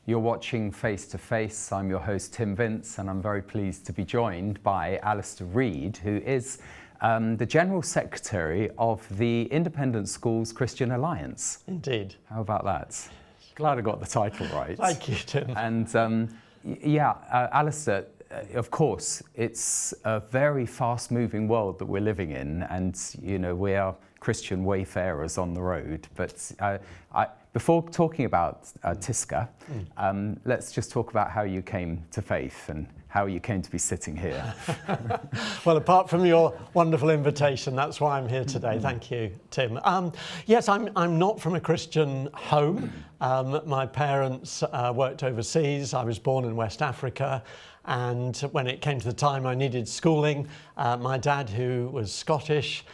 You're watching Face to Face. I'm your host, Tim Vince, and I'm very pleased to be joined by Alastair Reid, who is the General Secretary of the Independent Schools Christian Alliance. Indeed. How about that? Glad I got the title right. Thank you, Tim. And Alastair, of course, it's a very fast-moving world that we're living in, and we are Christian wayfarers on the road. But before talking about TISCA, let's just talk about how you came to faith and how you came to be sitting here. Well, apart from your wonderful invitation, that's why I'm here today. Thank you, Tim. Yes, I'm not from a Christian home. My parents worked overseas. I was born in West Africa. And when it came to the time I needed schooling, my dad, who was Scottish,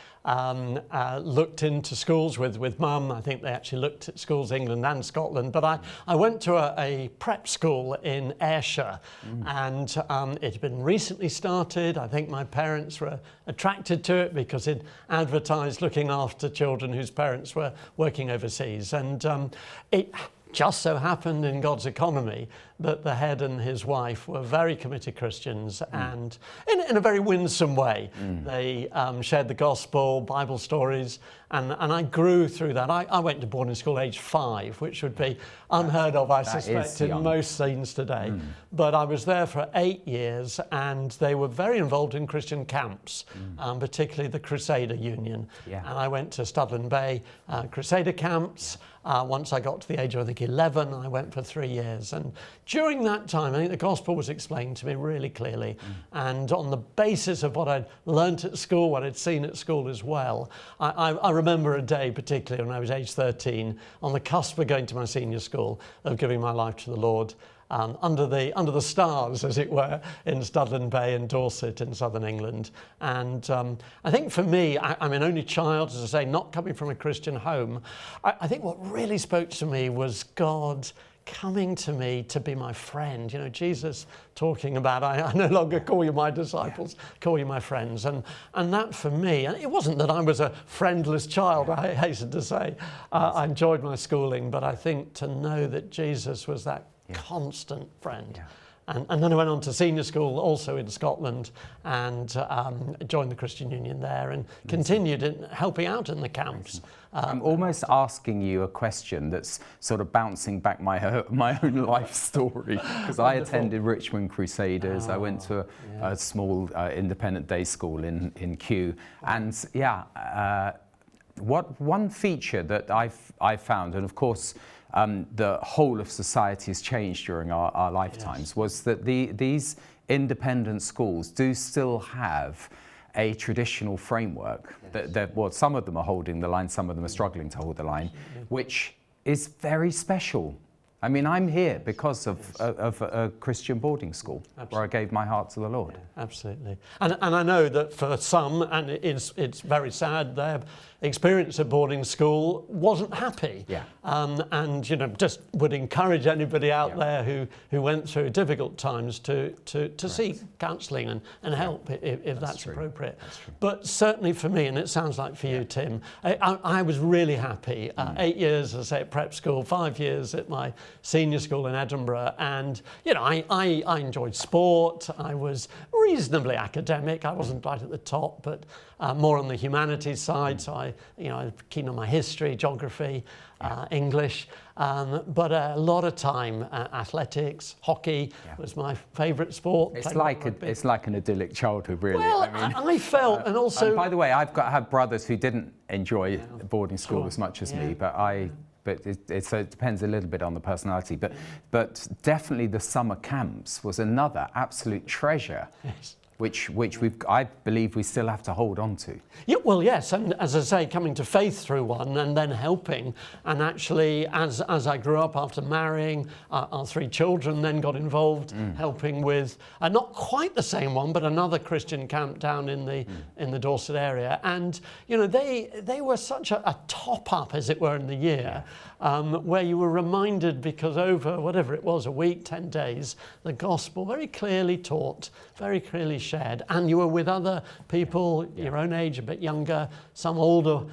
looked into schools with Mum. I think they actually looked at schools, England and Scotland. But I went to a prep school in Ayrshire, and it had been recently started. I think my parents were attracted to it because it advertised looking after children whose parents were working overseas. And it just so happened in God's economy that the head and his wife were very committed Christians, and in a very winsome way. They shared the gospel, Bible stories, and I grew through that. I went to boarding school age 5, which would be unheard of, I suspect, in most scenes today. But I was there for 8 years, and they were very involved in Christian camps, particularly the Crusader Union. And I went to Studland Bay Crusader camps. Once I got to the age of, I think, 11, I went for 3 years. And during that time, I think the gospel was explained to me really clearly. And on the basis of what I'd learnt at school, what I'd seen at school as well, I remember a day, particularly when I was age 13, on the cusp of going to my senior school, of giving my life to the Lord. Under the stars, as it were, in Studland Bay and Dorset in southern England. And I think for me, I'm an only child, as I say, not coming from a Christian home. I think what really spoke to me was God coming to me to be my friend. Jesus talking about, I no longer call you my disciples, call you my friends. And that for me, and it wasn't that I was a friendless child, I hasten to say. I enjoyed my schooling, but I think to know that Jesus was that constant friend. And then I went on to senior school, also in Scotland, and joined the Christian Union there, and continued in helping out in the camps. I'm almost asking you a question that's sort of bouncing back my own life story, because I attended Richmond Crusaders. I went to a small independent day school in Kew, and one feature that I've found, and of course the whole of society has changed during our lifetimes, was that these independent schools do still have a traditional framework. Well, some of them are holding the line, some of them are struggling to hold the line, which is very special. I mean, I'm here because of a Christian boarding school where I gave my heart to the Lord. Yeah, absolutely. And I know that for some, and it's very sad, their experience at boarding school wasn't happy. And just would encourage anybody out there who went through difficult times to seek counselling and help if that's appropriate. But certainly for me, and it sounds like for you, Tim, I was really happy. 8 years, as I say, at prep school, 5 years at my senior school in Edinburgh, and I enjoyed sport. I was reasonably academic. I wasn't right at the top, but more on the humanities side. So I was keen on my history, geography, English, but a lot of time athletics, hockey was my favourite sport. It's like an idyllic childhood, really. Well, I felt, and also. And by the way, I have brothers who didn't enjoy boarding school as much as me, but so it depends a little bit on the personality. But definitely the summer camps was another absolute treasure. Which I believe we still have to hold on to. Yeah, well, yes, and as I say, coming to faith through one and then helping, and actually as I grew up after marrying, our 3 children then got involved helping with not quite the same one, but another Christian camp down in the Dorset area, and they were such a top up, as it were, in the year. Where you were reminded, because over whatever it was, a week, 10 days, the gospel very clearly taught, very clearly shared, and you were with other people your own age, a bit younger, some older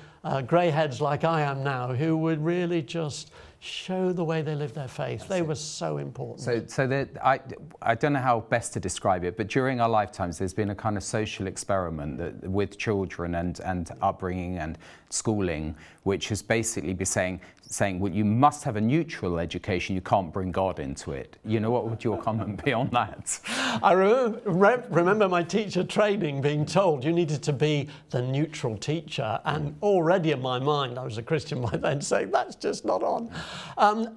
grey heads like I am now, who would really just show the way they live their faith. They were so important. So I don't know how best to describe it, but during our lifetimes, there's been a kind of social experiment with children and upbringing and schooling, which has basically been saying, well, you must have a neutral education. You can't bring God into it. You know, what would your comment be on that? I remember my teacher training being told you needed to be the neutral teacher, and already in my mind, I was a Christian by then, saying that's just not on.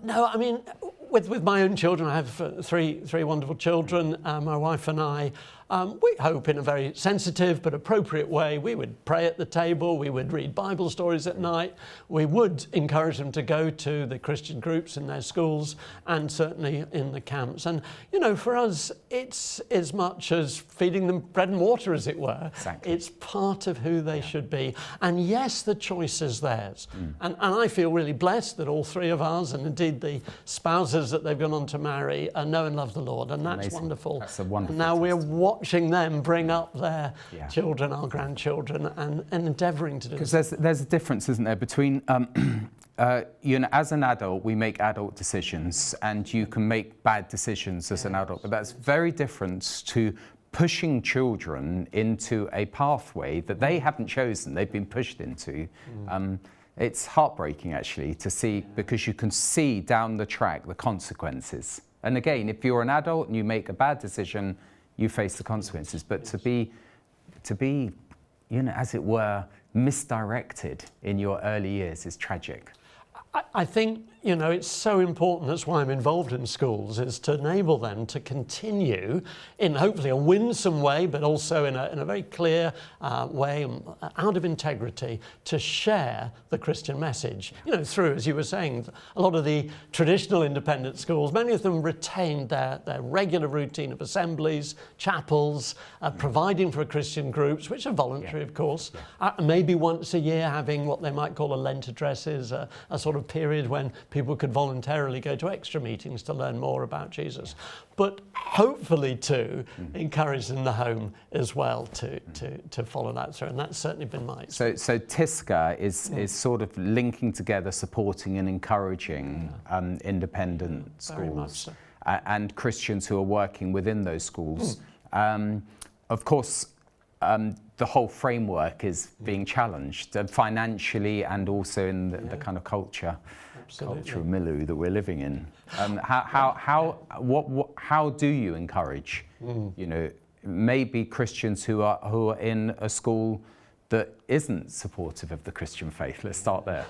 No, I mean, with my own children, I have three wonderful children. My wife and I, we hope in a very sensitive but appropriate way. We would pray at the table, we would read Bible stories at night, we would encourage them to go to the Christian groups in their schools and certainly in the camps. And, you know, for us, it's as much as feeding them bread and water, as it were. Exactly. It's part of who they should be. And yes, the choice is theirs. And I feel really blessed that all three of ours, and indeed the spouses that they've gone on to marry, know and love the Lord. And that's amazing. wonderful. That's a wonderful And now we're watching them bring up their Yeah. children, our grandchildren, and endeavouring to do Because this. there's a difference, isn't there, between you know, as an adult, we make adult decisions, and you can make bad decisions as an adult, but that's very different to pushing children into a pathway that they haven't chosen, they've been pushed into. It's heartbreaking, actually, to see, because you can see down the track the consequences. And again, if you're an adult and you make a bad decision, you face the consequences. But to be, you know, as it were, misdirected in your early years is tragic. I think, you know, it's so important, that's why I'm involved in schools, is to enable them to continue in hopefully a winsome way, but also in a very clear way, out of integrity, to share the Christian message. You know, through, as you were saying, a lot of the traditional independent schools, many of them retained their regular routine of assemblies, chapels, providing for Christian groups, which are voluntary, of course, maybe once a year having what they might call a Lent addresses, a sort of period when people could voluntarily go to extra meetings to learn more about Jesus. But hopefully too, encourage in the home as well to follow that through. And that's certainly been my experience. So TISCA is sort of linking together, supporting and encouraging independent schools and Christians who are working within those schools. Of course, the whole framework is being challenged financially and also in the kind of cultural milieu that we're living in. How do you encourage, you know, maybe Christians who are in a school that isn't supportive of the Christian faith? Let's start there.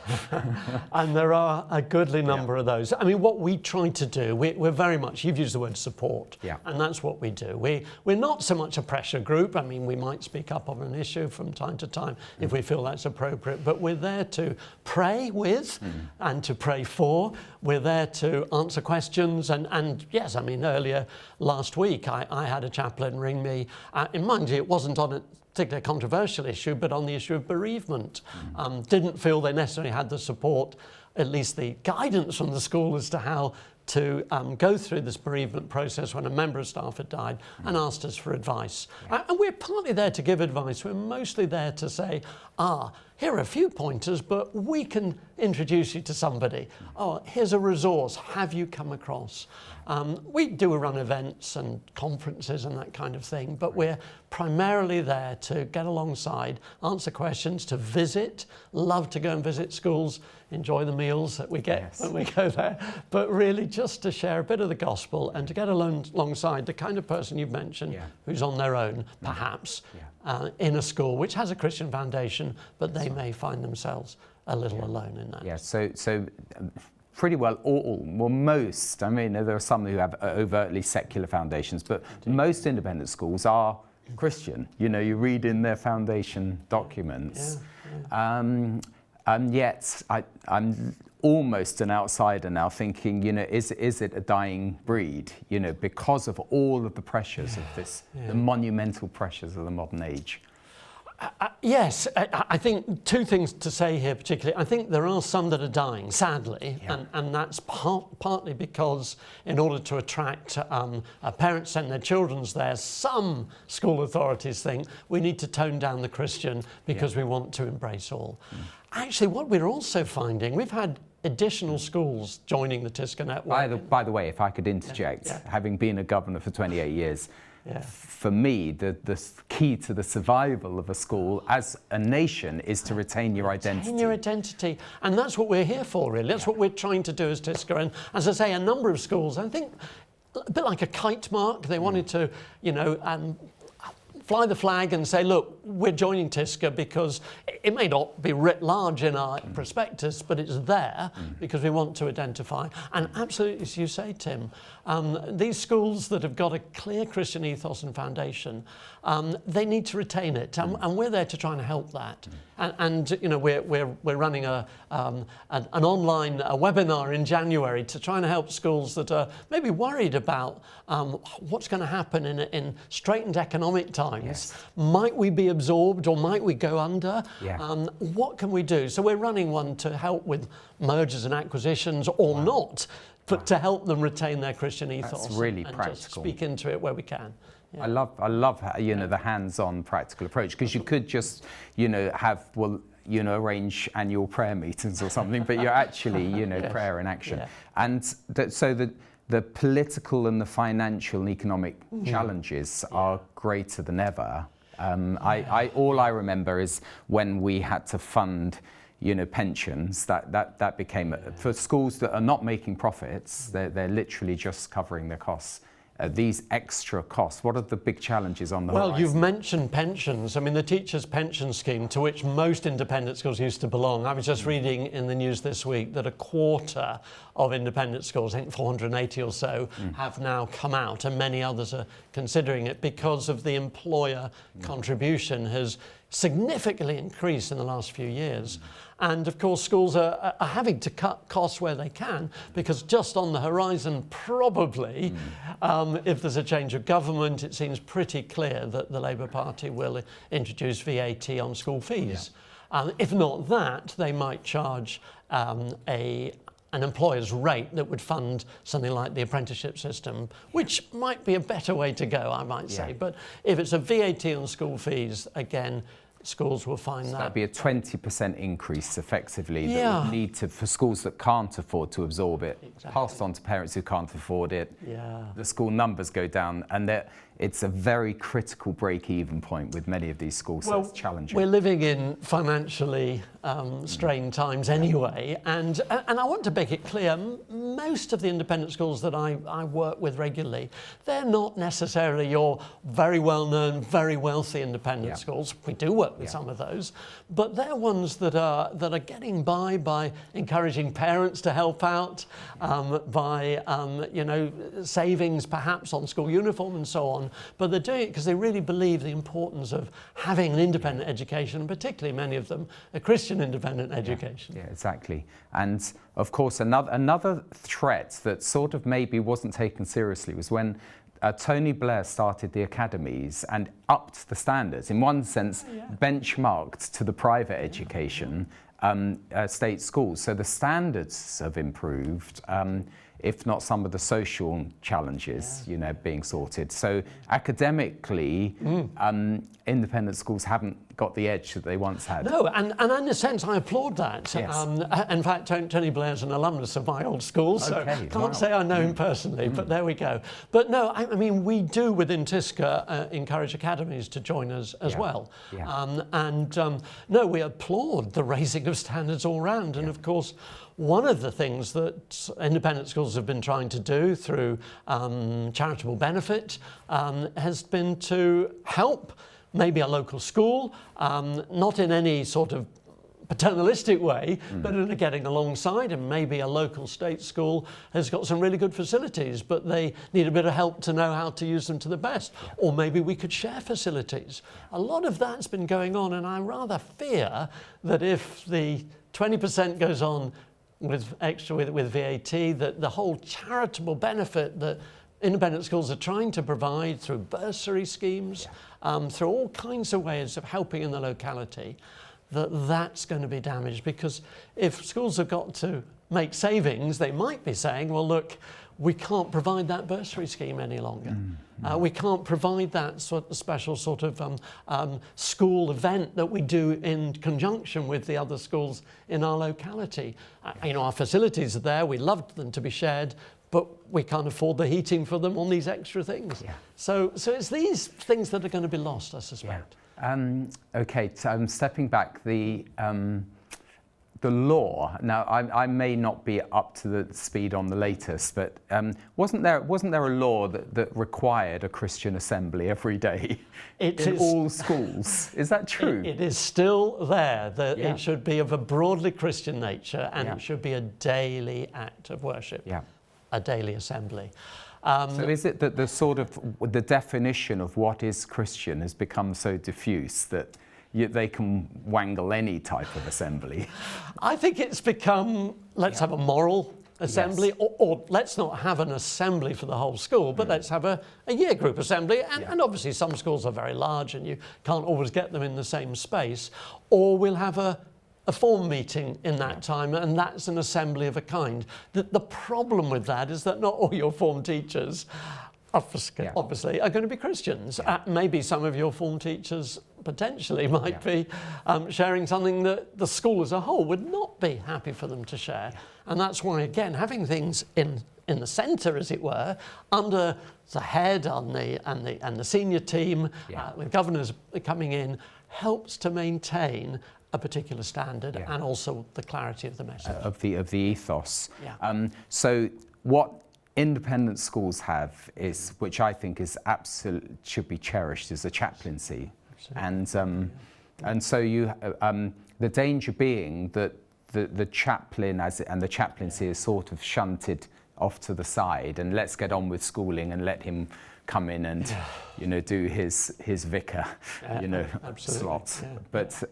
And there are a goodly number of those. I mean, what we try to do, we're very much, you've used the word support, and that's what we do. We're not so much a pressure group. I mean, we might speak up on an issue from time to time if we feel that's appropriate, but we're there to pray with and to pray for. We're there to answer questions. And yes, I mean, earlier last week, I had a chaplain ring me. And mind you, it wasn't on a particular controversial issue, but on the issue of bereavement. Didn't feel they necessarily had the support, at least the guidance from the school as to how to go through this bereavement process when a member of staff had died, and asked us for advice. And we're partly there to give advice. We're mostly there to say, here are a few pointers, but we can introduce you to somebody. Oh, here's a resource. Have you come across? We do run events and conferences and that kind of thing, but we're primarily there to get alongside, answer questions, to visit, love to go and visit schools, enjoy the meals that we get when we go there, but really just to share a bit of the gospel and to get alongside the kind of person you've mentioned who's on their own, perhaps, in a school which has a Christian foundation, but they may find themselves a little alone in that. Yeah, so pretty well most, I mean, there are some who have overtly secular foundations, but most independent schools are Christian. You know, you read in their foundation documents. And yet I'm almost an outsider now thinking, you know, is it a dying breed, you know, because of all of the pressures of this, the monumental pressures of the modern age? Yes, I think two things to say here particularly. I think there are some that are dying, sadly, and that's partly because in order to attract parents send their children there, some school authorities think we need to tone down the Christian because we want to embrace all. Actually, what we're also finding, we've had additional schools joining the TISCA network. By the way, if I could interject, having been a governor for 28 years, for me, the key to the survival of a school as a nation is to retain your identity. Retain your identity. And that's what we're here for, really. That's what we're trying to do as TISCA. And as I say, a number of schools, I think, a bit like a kite mark, they wanted to, fly the flag and say, look, we're joining TISCA because it may not be writ large in our prospectus, but it's there because we want to identify. And absolutely, as you say, Tim, these schools that have got a clear Christian ethos and foundation, they need to retain it, and we're there to try and help that. And we're running an online webinar in January to try and help schools that are maybe worried about what's going to happen in straitened economic times. Yes. Might we be absorbed or might we go under? What can we do? So we're running one to help with mergers and acquisitions or not, but to help them retain their Christian ethos. That's really and practical. Just speak into it where we can. I love the hands-on practical approach, because you could just arrange annual prayer meetings or something, but you're actually prayer in action. And so the political and the financial and economic challenges are greater than ever. All I remember is when we had to fund pensions, that became for schools that are not making profits, they're literally just covering their costs. These extra costs, what are the big challenges on the horizon? Well, you've mentioned pensions. I mean, the teachers' pension scheme, to which most independent schools used to belong. I was just reading in the news this week that a quarter of independent schools, I think 480 or so, have now come out, and many others are considering it because of the employer contribution has significantly increased in the last few years. And of course, schools are having to cut costs where they can, because just on the horizon, probably, if there's a change of government, it seems pretty clear that the Labour Party will introduce VAT on school fees. If not that, they might charge an employer's rate that would fund something like the apprenticeship system, which might be a better way to go, I might say. But if it's a VAT on school fees, again, schools will find that. That'd be a 20% increase, effectively, that would need to, for schools that can't afford to absorb it, passed on to parents who can't afford it. The school numbers go down, and it's a very critical break-even point with many of these schools, so it's challenging. We're living in financially strained times anyway, and I want to make it clear, most of the independent schools that I work with regularly, they're not necessarily your very well-known, very wealthy independent schools. We do work with some of those, but they're ones that are getting by encouraging parents to help out, by savings perhaps on school uniform and so on. But they're doing it because they really believe the importance of having an independent education, and particularly many of them a Christian independent education. Yeah, exactly. And of course, another threat that sort of maybe wasn't taken seriously was when Tony Blair started the academies and upped the standards, in one sense benchmarked to the private education state schools. So the standards have improved, if not some of the social challenges, being sorted. So academically, independent schools haven't got the edge that they once had. No, and in a sense, I applaud that. In fact, Tony Blair's an alumnus of my old school, so can't say I know him personally, but there we go. But no, I mean, we do within TISCA encourage academies to join us as well. No, we applaud the raising of standards all round, and of course, one of the things that independent schools have been trying to do through charitable benefit has been to help maybe a local school, not in any sort of paternalistic way, but in getting alongside, and maybe a local state school has got some really good facilities, but they need a bit of help to know how to use them to the best. Or maybe we could share facilities. A lot of that's been going on, and I rather fear that if the 20% goes on with VAT, that the whole charitable benefit that independent schools are trying to provide through bursary schemes, through all kinds of ways of helping in the locality, that's going to be damaged, because if schools have got to make savings, they might be saying, well, look, we can't provide that bursary scheme any longer. We can't provide that special sort of school event that we do in conjunction with the other schools in our locality. Our facilities are there, we love them to be shared, but we can't afford the heating for them on these extra things. Yeah. So it's these things that are going to be lost, I suspect. Yeah. Okay, so I'm stepping back. The law. Now, I may not be up to the speed on the latest, but wasn't there a law that required a Christian assembly every day in all schools? Is that true? It is still there. It should be of a broadly Christian nature, and it should be a daily act of worship. Yeah. A daily assembly. So is it that the definition of what is Christian has become so diffuse that they can wangle any type of assembly? I think it's become, let's have a moral assembly, or let's not have an assembly for the whole school, but let's have a year group assembly. And obviously some schools are very large and you can't always get them in the same space. Or we'll have a form meeting in that time, and that's an assembly of a kind. The problem with that is that not all your form teachers obviously are going to be Christians. Maybe some of your form teachers potentially might be sharing something that the school as a whole would not be happy for them to share. And that's why, again, having things in the centre, as it were, under the head and the senior team, with governors coming in, helps to maintain a particular standard and also the clarity of the message. Of the ethos. Yeah. So what independent schools have is, which I think is should be cherished, is a chaplaincy. Absolutely. And so you the danger being that the chaplain and the chaplaincy is sort of shunted off to the side, and let's get on with schooling and let him come in and do his vicar slot. Yeah. But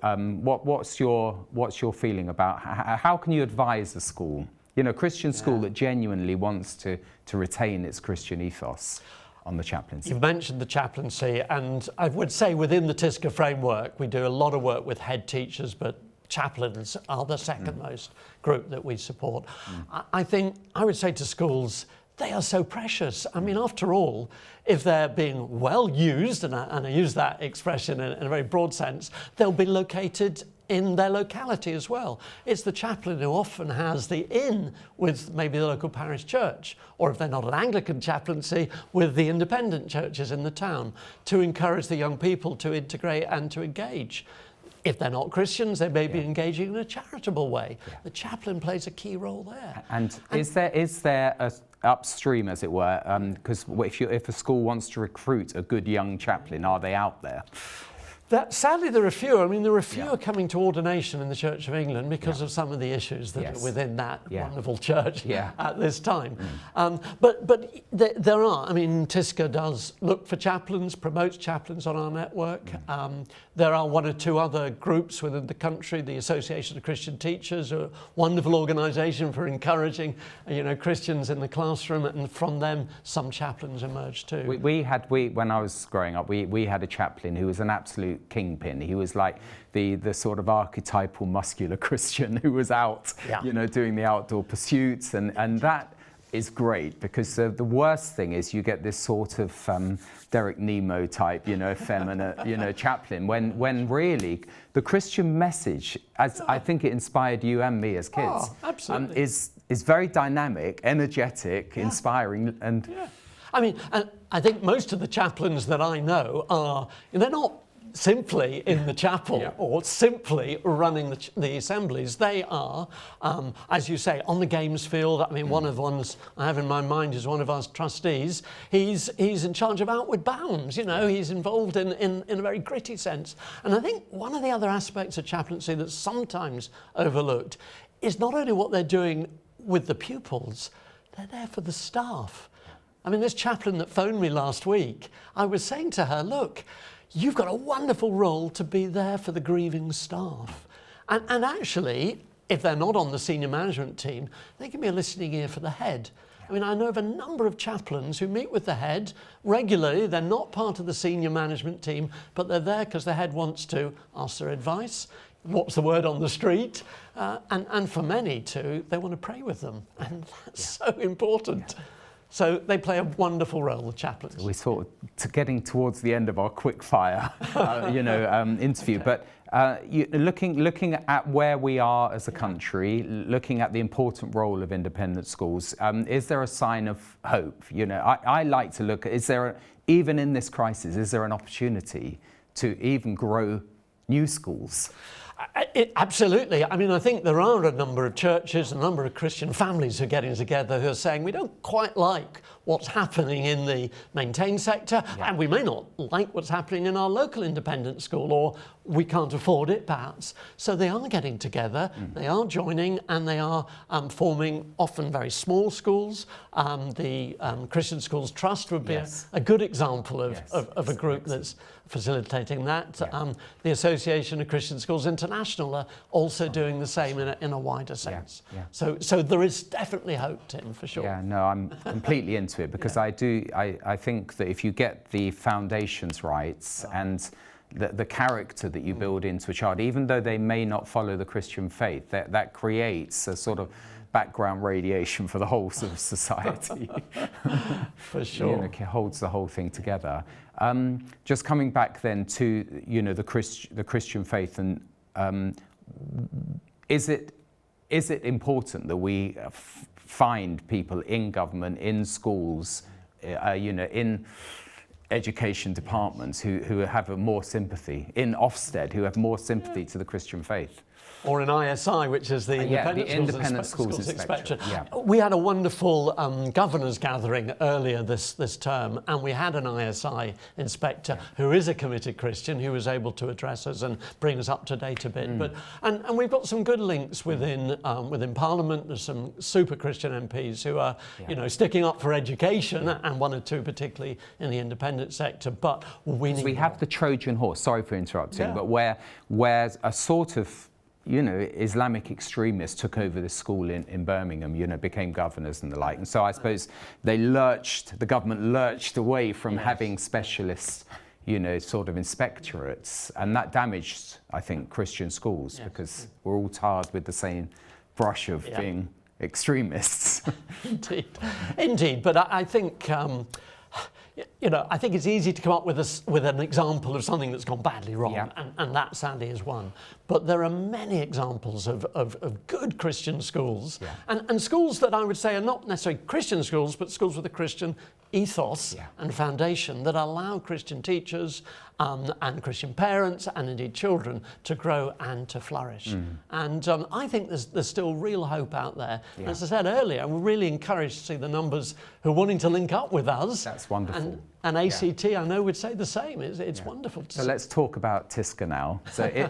what's your feeling about how can you advise a school, Christian school that genuinely wants to retain its Christian ethos on the chaplaincy? You've mentioned the chaplaincy, and I would say within the TISCA framework we do a lot of work with head teachers, but chaplains are the second most group that we support. I think I would say to schools, they are so precious. I mean, after all, if they're being well used, and I use that expression in a very broad sense, they'll be located in their locality as well. It's the chaplain who often has the in with maybe the local parish church, or if they're not an Anglican chaplaincy, with the independent churches in the town, to encourage the young people to integrate and to engage. If they're not Christians, they may be engaging in a charitable way. The chaplain plays a key role there. And is there a upstream, as it were, because if a school wants to recruit a good young chaplain, are they out there? Sadly, there are few. I mean, there are fewer coming to ordination in the Church of England because of some of the issues that are within that wonderful church at this time. But there are. I mean, TISCA does look for chaplains, promotes chaplains on our network. There are one or two other groups within the country. The Association of Christian Teachers, a wonderful organisation for encouraging, Christians in the classroom, and from them some chaplains emerge too. When I was growing up, we had a chaplain who was an absolute kingpin. He was like the sort of archetypal muscular Christian who was out, doing the outdoor pursuits, and that is great, because the worst thing is you get this sort of Derek Nemo type, effeminate, chaplain, when really the Christian message, as I think it inspired you and me as kids, is very dynamic, energetic, inspiring, and I mean, and I think most of the chaplains that I know they're not simply in the chapel or simply running the assemblies. They are, as you say, on the games field. I mean, one of the ones I have in my mind is one of our trustees. He's in charge of Outward Bounds. He's involved in a very gritty sense. And I think one of the other aspects of chaplaincy that's sometimes overlooked is not only what they're doing with the pupils, they're there for the staff. I mean, this chaplain that phoned me last week, I was saying to her, look, you've got a wonderful role to be there for the grieving staff. And actually, if they're not on the senior management team, they can be a listening ear for the head. I mean, I know of a number of chaplains who meet with the head regularly. They're not part of the senior management team, but they're there because the head wants to ask their advice, what's the word on the street, and for many too, they want to pray with them, and that's so important. Yeah. So they play a wonderful role, the chaplains. We're sort of getting towards the end of our quick fire, interview. Okay. But looking at where we are as a country, looking at the important role of independent schools, is there a sign of hope? I like to look at, even in this crisis, is there an opportunity to even grow new schools? Absolutely. I mean, I think there are a number of churches, a number of Christian families who are getting together who are saying we don't quite like what's happening in the maintained sector, and we may not like what's happening in our local independent school, or we can't afford it perhaps. So they are getting together, they are joining, and they are forming often very small schools. The Christian Schools Trust would be a good example of a group that's facilitating that. The Association of Christian Schools International are also doing the same in a wider sense. So there is definitely hope, Tim, for sure. Yeah, no, I'm completely into it, because I think that if you get the foundations right and the character that you build into a child, even though they may not follow the Christian faith, that creates a sort of background radiation for the whole sort of society. For sure. It holds the whole thing together. Just coming back then to the Christian faith, and is it important that we find people in government, in schools, in education departments who have more sympathy, in Ofsted who have more sympathy to the Christian faith? Or in ISI, which is the Independent Schools Inspection. Yeah. We had a wonderful governors gathering earlier this term, and we had an ISI inspector who is a committed Christian who was able to address us and bring us up to date a bit. But and we've got some good links within Parliament. There's some super Christian MPs who are sticking up for education, and one or two particularly in the independent sector. But we have the Trojan horse. Sorry for interrupting, but where a sort of Islamic extremists took over the school in Birmingham, became governors and the like. And so I suppose the government lurched away from having specialist, sort of inspectorates. And that damaged, I think, Christian schools, because we're all tarred with the same brush of being extremists. Indeed. But I think... I think it's easy to come up with an example of something that's gone badly wrong, and that sadly is one. But there are many examples of good Christian schools, and schools that I would say are not necessarily Christian schools, but schools with a Christian ethos and foundation that allow Christian teachers and Christian parents and indeed children to grow and to flourish. And I think there's still real hope out there. As I said earlier, we're really encouraged to see the numbers who are wanting to link up with us. That's wonderful. And ACT, I know, would say the same. It's wonderful to see. So let's talk about TISCA now. So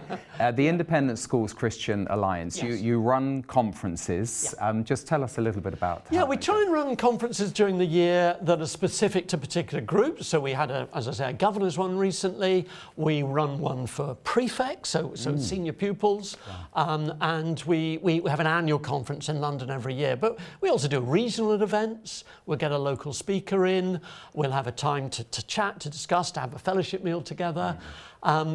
the Independent Schools Christian Alliance, you run conferences. Just tell us a little bit about we try and run conferences during the year that are specific to particular groups. So we had, as I say, a governor's one recently. We run one for prefects, so senior pupils. And we have an annual conference in London every year. But we also do regional events. We'll get a local speaker in. We'll have a time to chat, to discuss, to have a fellowship meal together.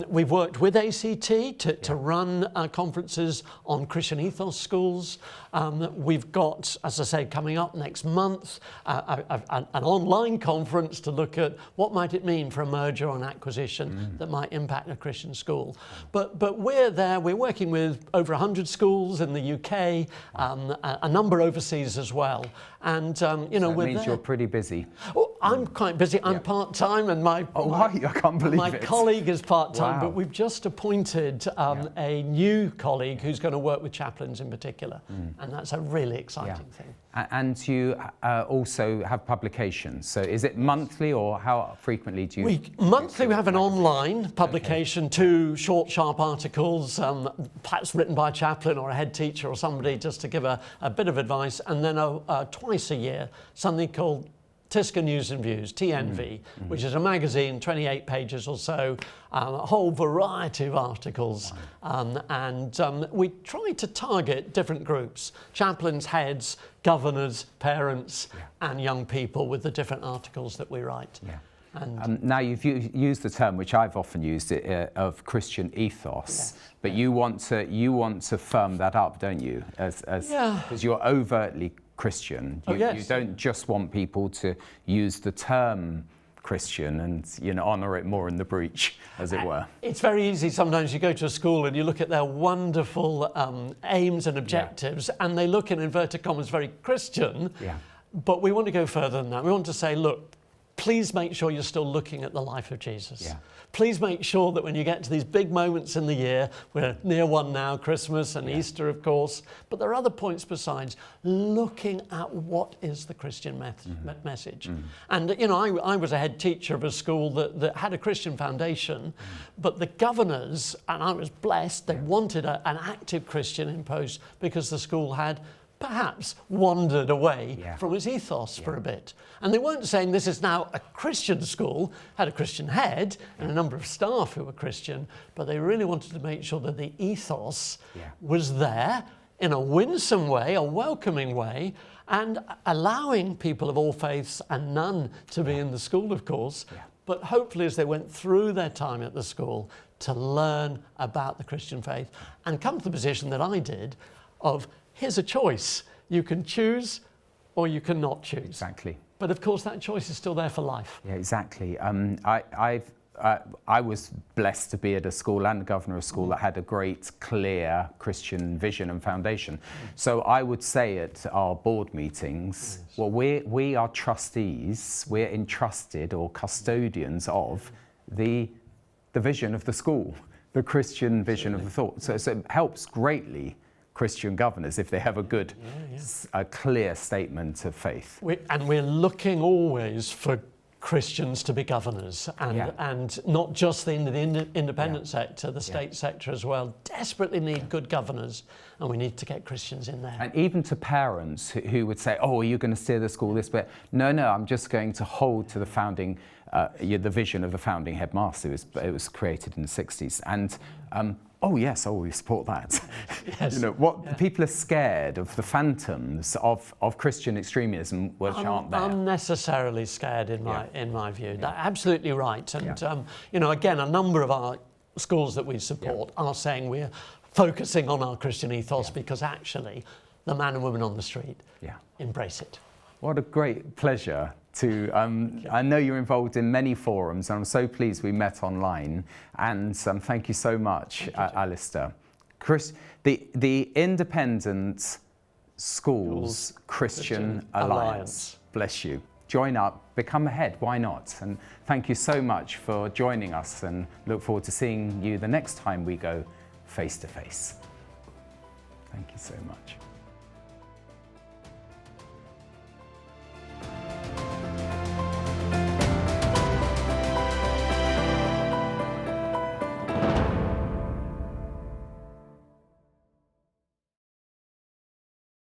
We've worked with ACT to run conferences on Christian Ethos schools. We've got, as I say, coming up next month, an online conference to look at what might it mean for a merger or an acquisition that might impact a Christian school. But we're there, we're working with over 100 schools in the UK, a number overseas as well. And, so that means you're pretty busy. Oh, I'm quite busy. I'm part-time, and my colleague is part-time, but we've just appointed a new colleague who's going to work with chaplains in particular, and that's a really exciting thing. And you also have publications. So is it monthly, or how frequently do you... Monthly we have an online publication, 2 short, sharp articles, perhaps written by a chaplain or a head teacher or somebody just to give a bit of advice, and then twice a year, something called TISCA News and Views, TNV, which is a magazine, 28 pages or so, a whole variety of articles. And we try to target different groups, chaplains, heads, governors, parents, and young people with the different articles that we write. And now you've used the term, which I've often used, of Christian ethos, yes. but you want to firm that up, don't you? Because you're overtly Christian. You don't just want people to use the term Christian and honour it more in the breach, as it were. It's very easy sometimes. You go to a school and you look at their wonderful aims and objectives, and they look, in inverted commas, very Christian. Yeah. But we want to go further than that. We want to say, look, please make sure you're still looking at the life of Jesus. Yeah. Please make sure that when you get to these big moments in the year, we're near one now, Christmas and Easter, of course, but there are other points besides, looking at what is the Christian message. And, I was a head teacher of a school that had a Christian foundation, but the governors, and I was blessed, they wanted an active Christian in post because the school had perhaps wandered away from its ethos for a bit. And they weren't saying this is now a Christian school, had a Christian head and a number of staff who were Christian, but they really wanted to make sure that the ethos was there in a winsome way, a welcoming way, and allowing people of all faiths and none to be in the school, of course, but hopefully as they went through their time at the school to learn about the Christian faith and come to the position that I did of, here's a choice. You can choose or you cannot choose. Exactly. But of course that choice is still there for life. Yeah, exactly. I was blessed to be at a school and the governor of a school that had a great, clear Christian vision and foundation. So I would say at our board meetings, well, we are trustees, we're entrusted or custodians of the vision of the school, the Christian vision of the thought. So it helps greatly Christian governors if they have a good, a clear statement of faith. We're looking always for Christians to be governors, and not just in the independent sector, the state sector as well. Desperately need good governors, and we need to get Christians in there. And even to parents who would say, oh, are you going to steer the school this way? No, I'm just going to hold to the founding, the vision of the founding headmaster. It was created in the 60s. And oh yes, we support that. Yes. People are scared of the phantoms of Christian extremism, which aren't there. Unnecessarily scared, in my view. That's absolutely right. And again, a number of our schools that we support are saying we're focusing on our Christian ethos because actually, the man and woman on the street embrace it. What a great pleasure to, I know you're involved in many forums, and I'm so pleased we met online, and thank you so much, Alastair. The Independent Schools Christian Alliance, bless you. Join up, become a head, why not? And thank you so much for joining us, and look forward to seeing you the next time we go face to face. Thank you so much.